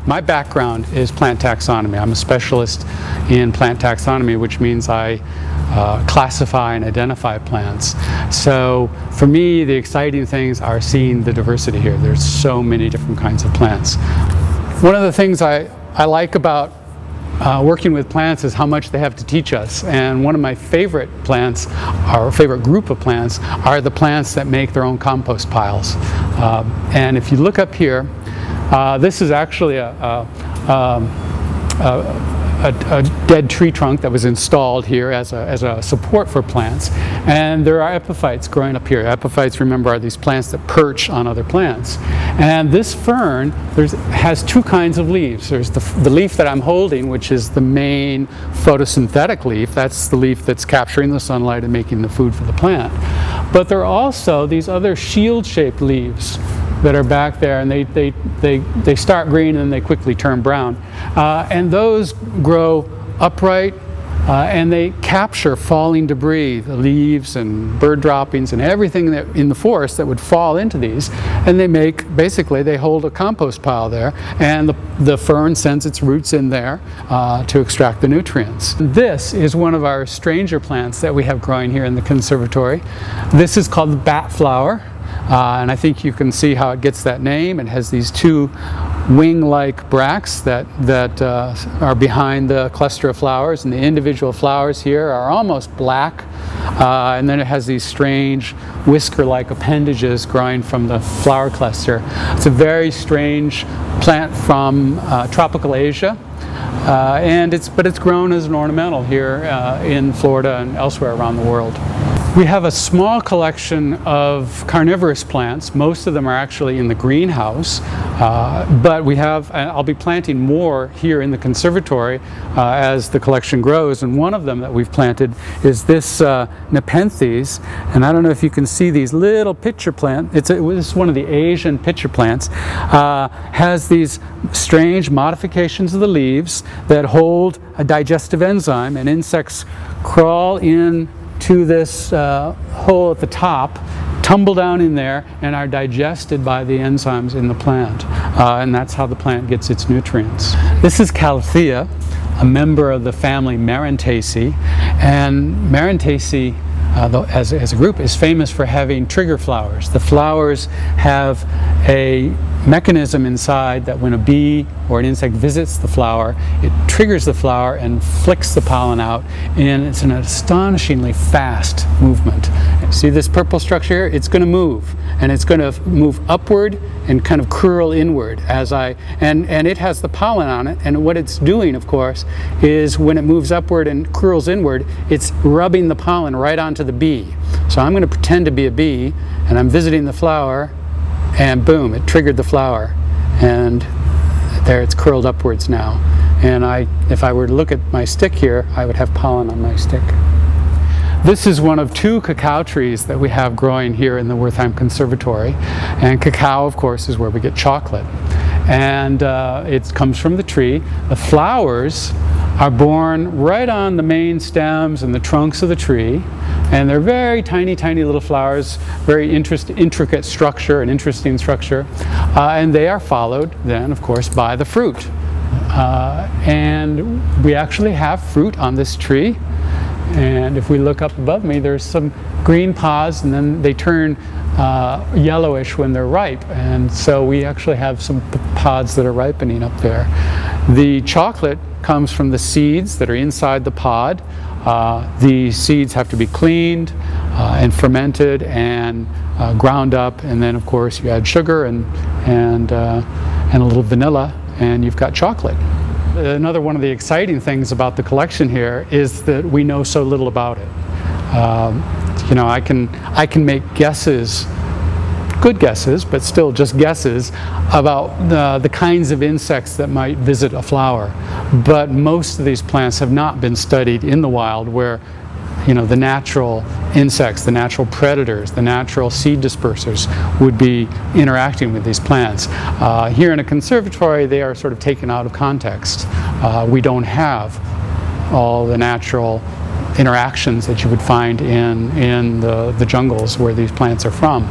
My background is plant taxonomy. I'm a specialist in plant taxonomy, which means I classify and identify plants. So for me, the exciting things are seeing the diversity here. There's so many different kinds of plants. One of the things I like about working with plants is how much they have to teach us. And one of my favorite plants, our favorite group of plants, are the plants that make their own compost piles. And if you look up here, this is actually a dead tree trunk that was installed here as a support for plants. And there are epiphytes growing up here. Epiphytes, remember, are these plants that perch on other plants. And this fern has two kinds of leaves. There's the leaf that I'm holding, which is the main photosynthetic leaf. That's the leaf that's capturing the sunlight and making the food for the plant. But there are also these other shield-shaped leaves that are back there, and they start green and they quickly turn brown. And those grow upright and they capture falling debris, the leaves and bird droppings and everything that in the forest that would fall into these, and basically they hold a compost pile there, and the fern sends its roots in there to extract the nutrients. This is one of our stranger plants that we have growing here in the conservatory. This is called the bat flower. And I think you can see how it gets that name. It has these two wing-like bracts that are behind the cluster of flowers, and the individual flowers here are almost black. And then it has these strange whisker-like appendages growing from the flower cluster. It's a very strange plant from tropical Asia. But it's grown as an ornamental here in Florida and elsewhere around the world. We have a small collection of carnivorous plants. Most of them are actually in the greenhouse, but I'll be planting more here in the conservatory as the collection grows. And one of them that we've planted is this Nepenthes. And I don't know if you can see these little pitcher plants. This is one of the Asian pitcher plants. Has these strange modifications of the leaves that hold a digestive enzyme, and insects crawl in to this hole at the top, tumble down in there, and are digested by the enzymes in the plant. And that's how the plant gets its nutrients. This is Calathea, a member of the family Nepenthes. And Nepenthes, as a group, is famous for having trigger flowers. The flowers have a mechanism inside that when a bee or an insect visits the flower, it triggers the flower and flicks the pollen out, and it's an astonishingly fast movement. See this purple structure here? It's going to move, and it's going to move upward and kind of curl inward and it has the pollen on it, and what it's doing, of course, is when it moves upward and curls inward, it's rubbing the pollen right onto the bee. So I'm going to pretend to be a bee, and I'm visiting the flower, and boom, it triggered the flower, and there it's curled upwards now. And if I were to look at my stick here, I would have pollen on my stick. This is one of two cacao trees that we have growing here in the Wertheim Conservatory. And cacao, of course, is where we get chocolate. And it comes from the tree. The flowers are born right on the main stems and the trunks of the tree. And they're very tiny, tiny little flowers, very intricate structure, an interesting structure. And they are followed then, of course, by the fruit. And we actually have fruit on this tree. And if we look up above me, there's some green pods, and then they turn yellowish when they're ripe. And so we actually have some pods that are ripening up there. The chocolate comes from the seeds that are inside the pod. The seeds have to be cleaned and fermented and ground up, and then of course you add sugar and a little vanilla, and you've got chocolate. Another one of the exciting things about the collection here is that we know so little about it. You know, I can make guesses, good guesses, but still just guesses about the kinds of insects that might visit a flower. But most of these plants have not been studied in the wild, where the natural insects, the natural predators, the natural seed dispersers would be interacting with these plants. Here in a conservatory, they are sort of taken out of context. We don't have all the natural interactions that you would find in the jungles where these plants are from.